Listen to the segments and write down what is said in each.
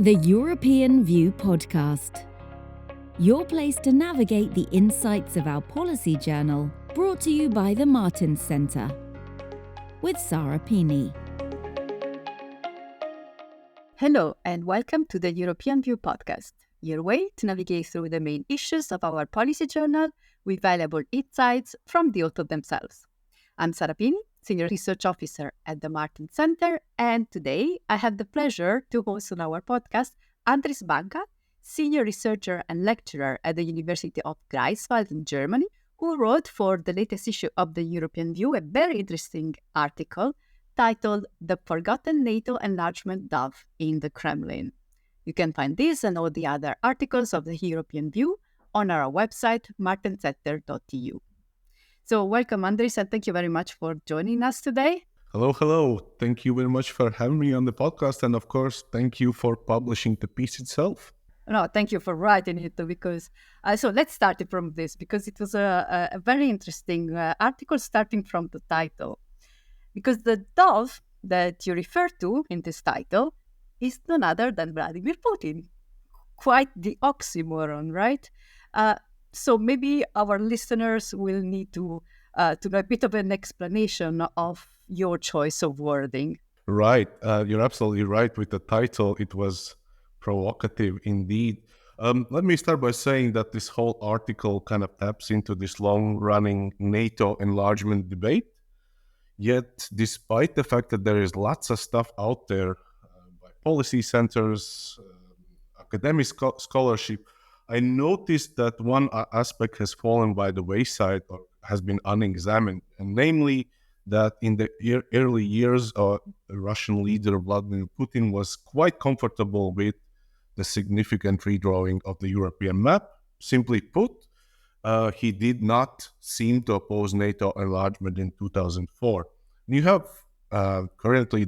The European View Podcast. Your place to navigate the insights of our policy journal, brought to you by the Martins Centre. With Sara Pini. Hello and welcome to the European View Podcast, your way to navigate through the main issues of our policy journal with valuable insights from the authors themselves. I'm Sara Pini, Senior Research Officer at the Martins Centre, and today I have the pleasure to host on our podcast Andris Banka, Senior Researcher and Lecturer at the University of Greifswald in Germany, who wrote for the latest issue of the European View a very interesting article titled The Forgotten NATO Enlargement Dove in the Kremlin. You can find this and all the other articles of the European View on our website, martincenter.eu. So welcome, Andris, and thank you very much for joining us today. Hello. Thank you very much for having me on the podcast. And of course, thank you for publishing the piece itself. No, thank you for writing it, because so let's start it from this, because it was a very interesting article starting from the title. Because the dove that you refer to in this title is none other than Vladimir Putin. Quite the oxymoron, right? So maybe our listeners will need to know a bit of an explanation of your choice of wording. Right. You're absolutely right with the title. It was provocative indeed. Let me start by saying that this whole article kind of taps into this long-running NATO enlargement debate. Yet, despite the fact that there is lots of stuff out there by policy centers, academic scholarship, I noticed that one aspect has fallen by the wayside or has been unexamined, and namely that in the early years, the Russian leader Vladimir Putin was quite comfortable with the significant redrawing of the European map. Simply put, he did not seem to oppose NATO enlargement in 2004. You have currently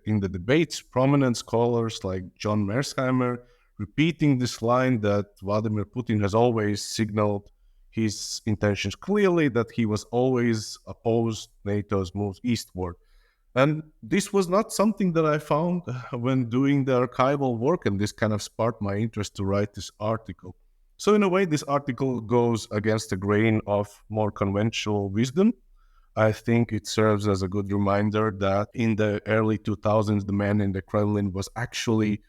in the debates prominent scholars like John Mersheimer repeating this line that Vladimir Putin has always signaled his intentions clearly, that he was always opposed NATO's move eastward. And this was not something that I found when doing the archival work, and this kind of sparked my interest to write this article. So in a way, this article goes against the grain of more conventional wisdom. I think it serves as a good reminder that in the early 2000s, the man in the Kremlin was actually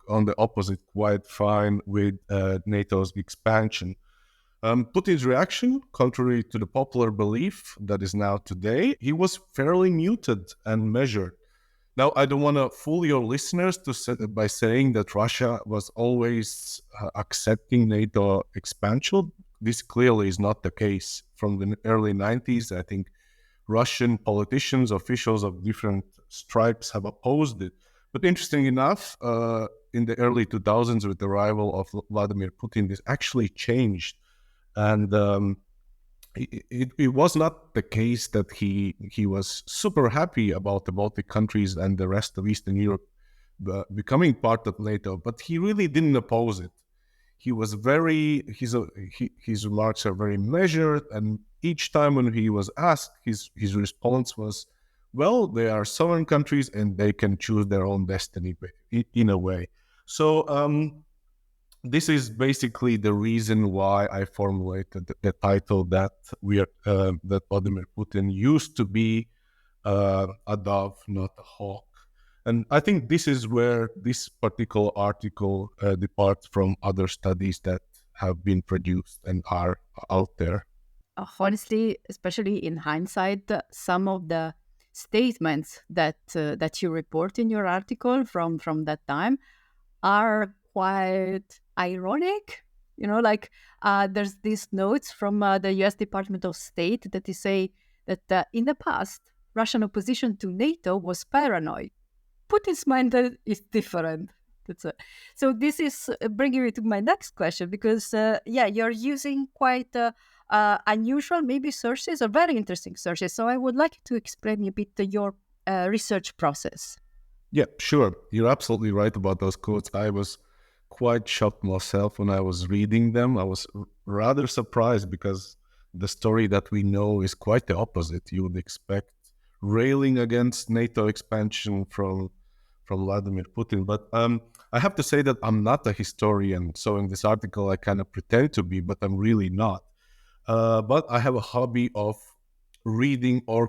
on the opposite, quite fine with NATO's expansion. Putin's reaction, contrary to the popular belief that is now today, he was fairly muted and measured. Now, I don't want to fool your listeners by saying that Russia was always accepting NATO expansion. This clearly is not the case. From the early 90s, I think Russian politicians, officials of different stripes have opposed it. But interesting enough, in the early 2000s, with the arrival of Vladimir Putin, this actually changed. And it was not the case that he was super happy about the Baltic countries and the rest of Eastern Europe becoming part of NATO, but he really didn't oppose it. He was his remarks are very measured, and each time when he was asked, his response was, well, they are sovereign countries and they can choose their own destiny in a way. So this is basically the reason why I formulated the title that that Vladimir Putin used to be a dove, not a hawk. And I think this is where this particular article departs from other studies that have been produced and are out there. Honestly, especially in hindsight, some of the statements that you report in your article from that time are quite ironic. There's these notes from the U.S. Department of State that they say that in the past, Russian opposition to NATO was paranoid. Putin's mind is different. So this is bringing me to my next question, because you're using quite unusual maybe sources, or very interesting sources. So I would like you to explain a bit your research process. Yeah, sure. You're absolutely right about those quotes. I was quite shocked myself when I was reading them. I was rather surprised because the story that we know is quite the opposite. You would expect railing against NATO expansion from Vladimir Putin. But I have to say that I'm not a historian. So in this article, I kind of pretend to be, but I'm really not. But I have a hobby of reading all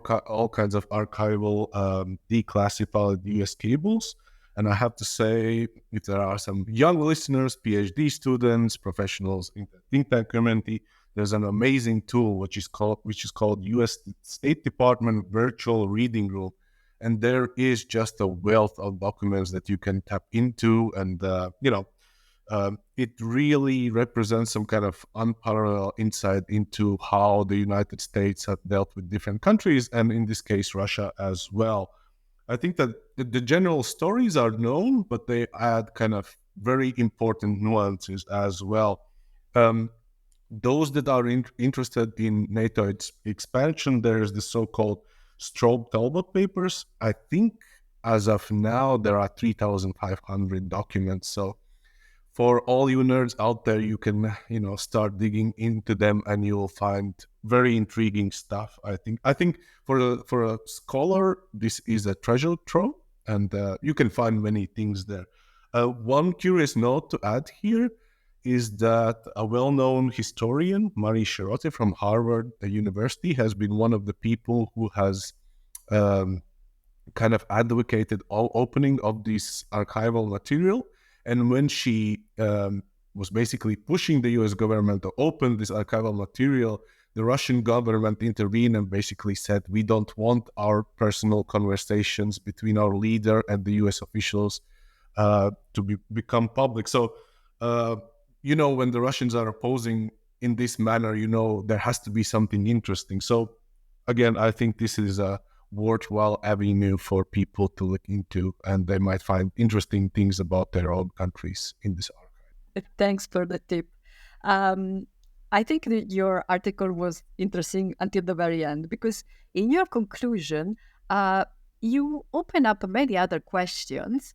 kinds of archival, declassified US cables. And I have to say, if there are some young listeners, PhD students, professionals in the think tank community, there's an amazing tool which is called US State Department Virtual Reading Room, and there is just a wealth of documents that you can tap into, and it really represents some kind of unparalleled insight into how the United States have dealt with different countries, and in this case, Russia as well. I think that the general stories are known, but they add kind of very important nuances as well. Those that are interested in NATO expansion, there's the so-called Strobe-Talbot papers. I think as of now, there are 3,500 documents. So for all you nerds out there, you can, start digging into them and you'll find very intriguing stuff. I think for a scholar, this is a treasure trove, and you can find many things there. One curious note to add here is that a well-known historian, Marie Cherotte from Harvard University, has been one of the people who has kind of advocated all opening of this archival material. And when she was basically pushing the US government to open this archival material, the Russian government intervened and basically said, we don't want our personal conversations between our leader and the US officials to become public. So, when the Russians are opposing in this manner, there has to be something interesting. So, again, I think this is a worthwhile avenue for people to look into, and they might find interesting things about their own countries in this archive. Thanks for the tip. I think that your article was interesting until the very end, because in your conclusion, you open up many other questions,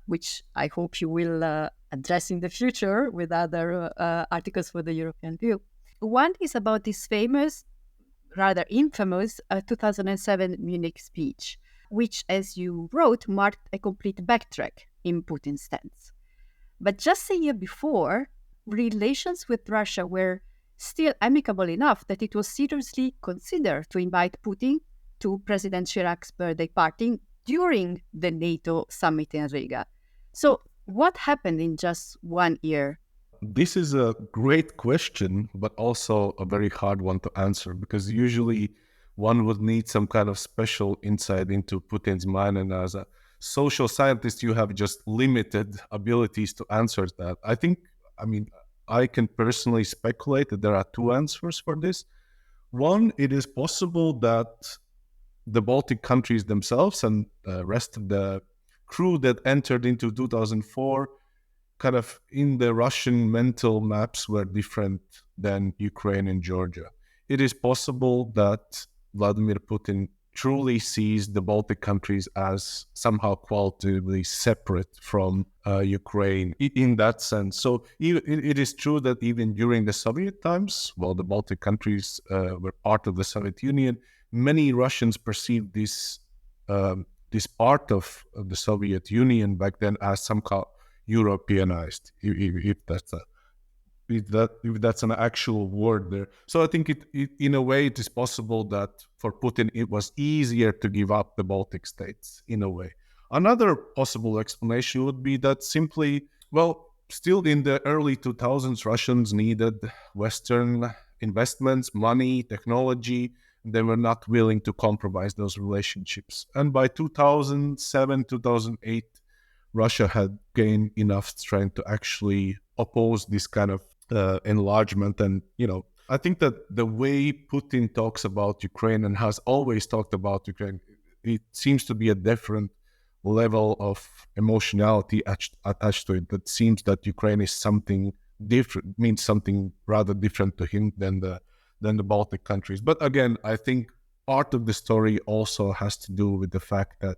which I hope you will address in the future with other articles for the European View. One is about this famous, rather infamous 2007 Munich speech, which, as you wrote, marked a complete backtrack in Putin's stance. But just a year before, relations with Russia were still amicable enough that it was seriously considered to invite Putin to President Chirac's birthday party during the NATO summit in Riga. So what happened in just 1 year? This is a great question, but also a very hard one to answer, because usually one would need some kind of special insight into Putin's mind. And as a social scientist, you have just limited abilities to answer that. I can personally speculate that there are two answers for this. One, it is possible that the Baltic countries themselves and the rest of the crew that entered into 2004 kind of in the Russian mental maps were different than Ukraine and Georgia. It is possible that Vladimir Putin truly sees the Baltic countries as somehow qualitatively separate from Ukraine in that sense. So it is true that even during the Soviet times, while the Baltic countries were part of the Soviet Union, many Russians perceived this part of the Soviet Union back then as somehow Europeanized, if that's an actual word there. So I think it in a way it is possible that for Putin it was easier to give up the Baltic states in a way. Another possible explanation would be that simply, still in the early 2000s, Russians needed Western investments, money, technology. They were not willing to compromise those relationships. And by 2007, 2008, Russia had gained enough strength to actually oppose this kind of enlargement. And, I think that the way Putin talks about Ukraine and has always talked about Ukraine, it seems to be a different level of emotionality attached to it. That seems that Ukraine is something different, means something rather different to him than the Baltic countries. But again, I think part of the story also has to do with the fact that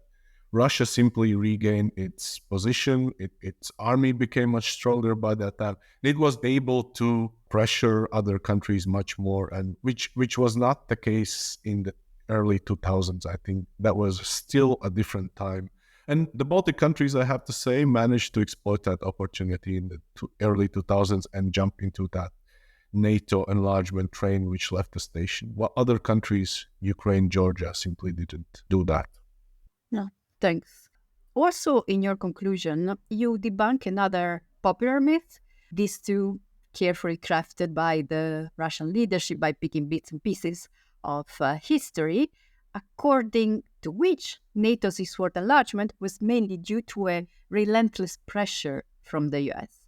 Russia simply regained its position. Its army became much stronger by that time. It was able to pressure other countries much more, and which was not the case in the early 2000s. I think that was still a different time. And the Baltic countries, I have to say, managed to exploit that opportunity in the early 2000s and jump into that NATO enlargement train, which left the station. While other countries, Ukraine, Georgia, simply didn't do that. No, thanks. Also, in your conclusion, you debunk another popular myth, these two carefully crafted by the Russian leadership by picking bits and pieces of history, according to which NATO's eastward enlargement was mainly due to a relentless pressure from the US.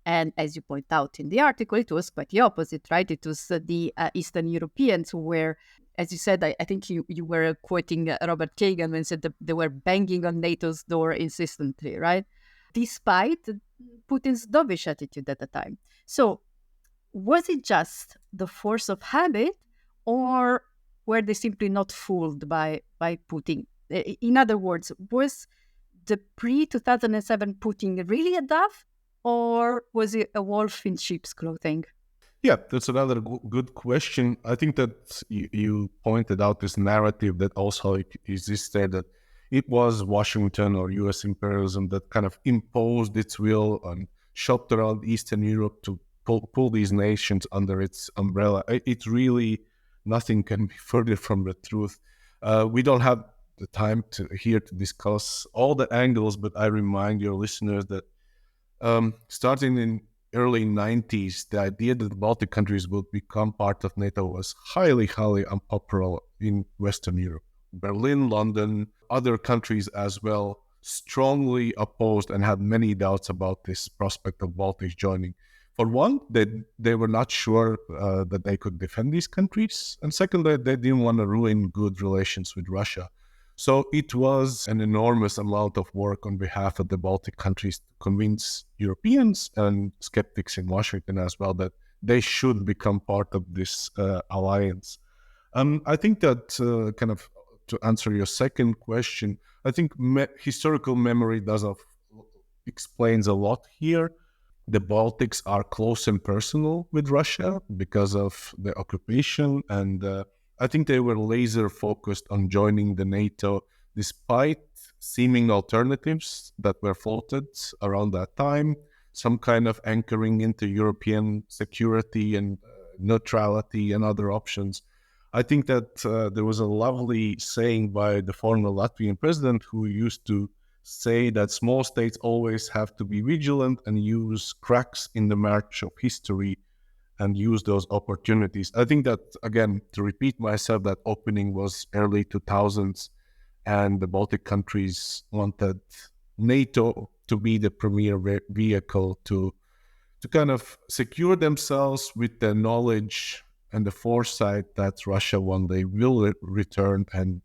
And as you point out in the article, it was quite the opposite, right? It was the Eastern Europeans who were, as you said, I think you were quoting Robert Kagan when said that they were banging on NATO's door insistently, right? Despite Putin's dovish attitude at the time. So was it just the force of habit, or were they simply not fooled by Putin? In other words, was the pre-2007 Putin really a dove, or was it a wolf in sheep's clothing? Yeah, that's another good question. I think that you pointed out this narrative that also existed, that it was Washington or US imperialism that kind of imposed its will and shopped around Eastern Europe to pull these nations under its umbrella. It's really, nothing can be further from the truth. We don't have the time here to discuss all the angles, but I remind your listeners that starting in early 90s, the idea that the Baltic countries would become part of NATO was highly, highly unpopular in Western Europe. Berlin, London, other countries as well strongly opposed and had many doubts about this prospect of Baltics joining. For one, they were not sure that they could defend these countries. And secondly, they didn't want to ruin good relations with Russia. So it was an enormous amount of work on behalf of the Baltic countries to convince Europeans and skeptics in Washington as well that they should become part of this alliance. I think that kind of to answer your second question, I think historical memory explains a lot here. The Baltics are close and personal with Russia because of the occupation, and I think they were laser focused on joining the NATO despite seeming alternatives that were floated around that time, some kind of anchoring into European security and neutrality and other options. I think that there was a lovely saying by the former Latvian president who used to say that small states always have to be vigilant and use cracks in the march of history and use those opportunities. I think that, again, to repeat myself, that opening was early 2000s, and the Baltic countries wanted NATO to be the premier vehicle to kind of secure themselves with the knowledge and the foresight that Russia one day will return, and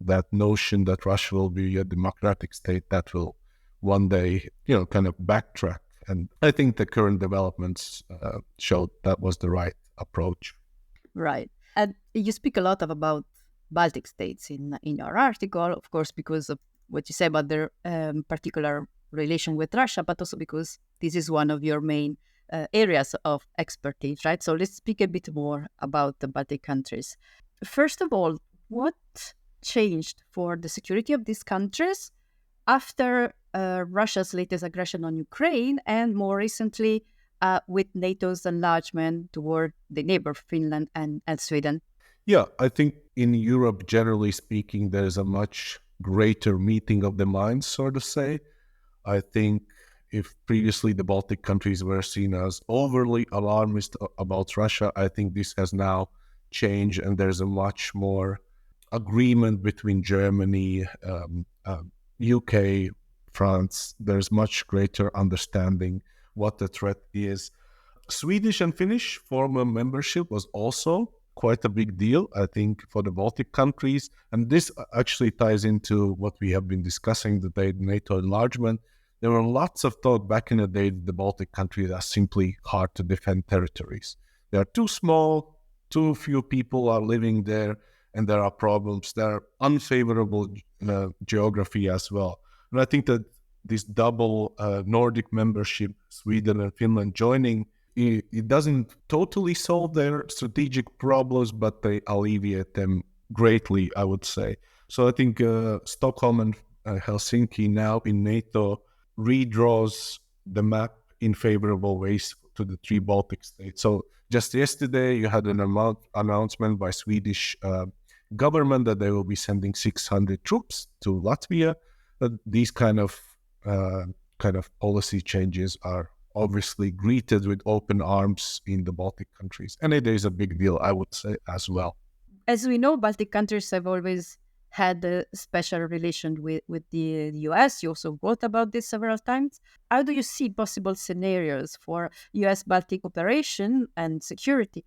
that notion that Russia will be a democratic state that will one day, kind of backtrack. And I think the current developments showed that was the right approach. Right. And you speak a lot about Baltic states in your article, of course, because of what you say about their particular relation with Russia, but also because this is one of your main areas of expertise, right? So let's speak a bit more about the Baltic countries. First of all, what changed for the security of these countries after Russia's latest aggression on Ukraine, and more recently with NATO's enlargement toward the neighbor Finland and Sweden? Yeah, I think in Europe, generally speaking, there's a much greater meeting of the minds, so to say. I think if previously the Baltic countries were seen as overly alarmist about Russia, I think this has now changed, and there's a much more agreement between Germany, UK, France. There's much greater understanding what the threat is. Swedish and Finnish former membership was also quite a big deal, I think, for the Baltic countries. And this actually ties into what we have been discussing today, NATO enlargement. There were lots of talk back in the day that the Baltic countries are simply hard to defend territories. They are too small, too few people are living there, and there are problems. There are unfavorable geography as well. And I think that this double Nordic membership, Sweden and Finland joining, it doesn't totally solve their strategic problems, but they alleviate them greatly, I would say. So I think Stockholm and Helsinki now in NATO redraws the map in favorable ways to the three Baltic states. So just yesterday, you had an announcement by Swedish government that they will be sending 600 troops to Latvia. These kind of policy changes are obviously greeted with open arms in the Baltic countries, and it is a big deal, I would say, as well. As we know, Baltic countries have always had a special relation with the US. You also wrote about this several times. How do you see possible scenarios for US-Baltic cooperation and security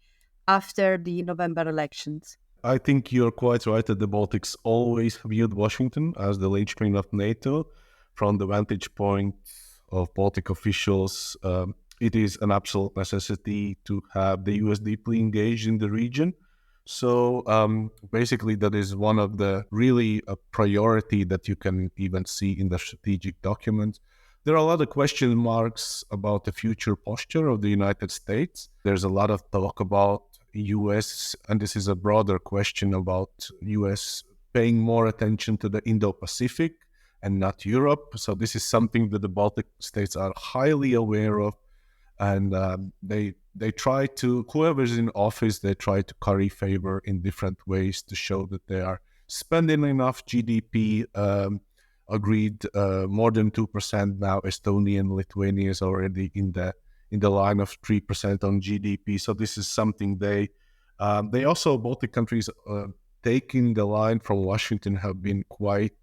after the November elections? I think you're quite right that the Baltics always viewed Washington as the linchpin of NATO. From the vantage point of Baltic officials, it is an absolute necessity to have the US deeply engaged in the region. So basically, that is one of the really a priority that you can even see in the strategic documents. There are a lot of question marks about the future posture of the United States. There's a lot of talk about US, and this is a broader question about US paying more attention to the Indo-Pacific and not Europe. So this is something that the Baltic states are highly aware of, and they try to, whoever's in office, they try to curry favor in different ways to show that they are spending enough GDP. Agreed, more than 2% now. Estonia and Lithuania is already in the line of 3% on GDP. So this is something they also, Baltic countries taking the line from Washington, have been quite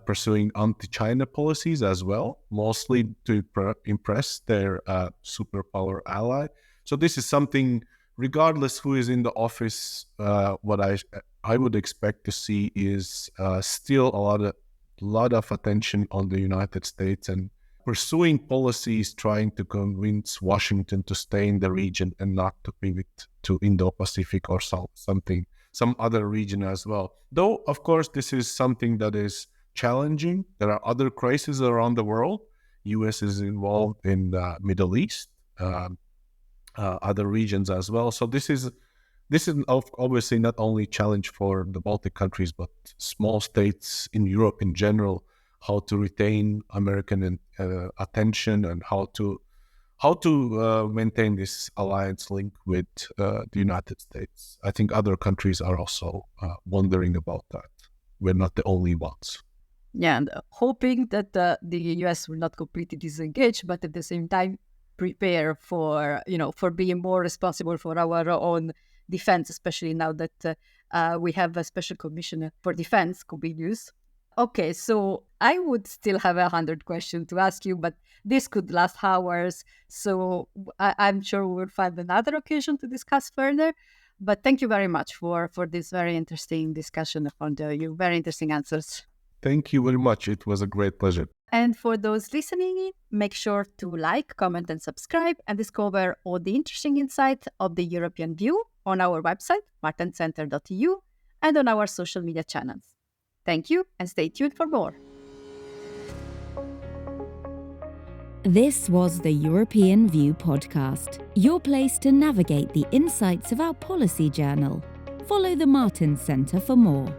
pursuing anti-China policies as well, mostly to impress their superpower ally. So this is something, regardless who is in the office, what I would expect to see is still a lot of attention on the United States and pursuing policies trying to convince Washington to stay in the region and not to pivot to Indo-Pacific or some other region as well. Though, of course, this is something that is challenging. There are other crises around the world. US is involved in the Middle East, other regions as well. So this is obviously not only a challenge for the Baltic countries, but small states in Europe in general, how to retain American attention and how to maintain this alliance link with the United States. I think other countries are also wondering about that. We're not the only ones. Yeah, and hoping that the US will not completely disengage, but at the same time prepare for being more responsible for our own defense, especially now that we have a special commissioner for defense, Kubilius. Okay, so I would still have 100 questions to ask you, but this could last hours. So I'm sure we will find another occasion to discuss further. But thank you very much for this very interesting discussion and your very interesting answers. Thank you very much. It was a great pleasure. And for those listening in, make sure to like, comment, and subscribe and discover all the interesting insights of the European view on our website, martencenter.eu, and on our social media channels. Thank you, and stay tuned for more. This was the European View podcast, your place to navigate the insights of our policy journal. Follow the Martens Centre for more.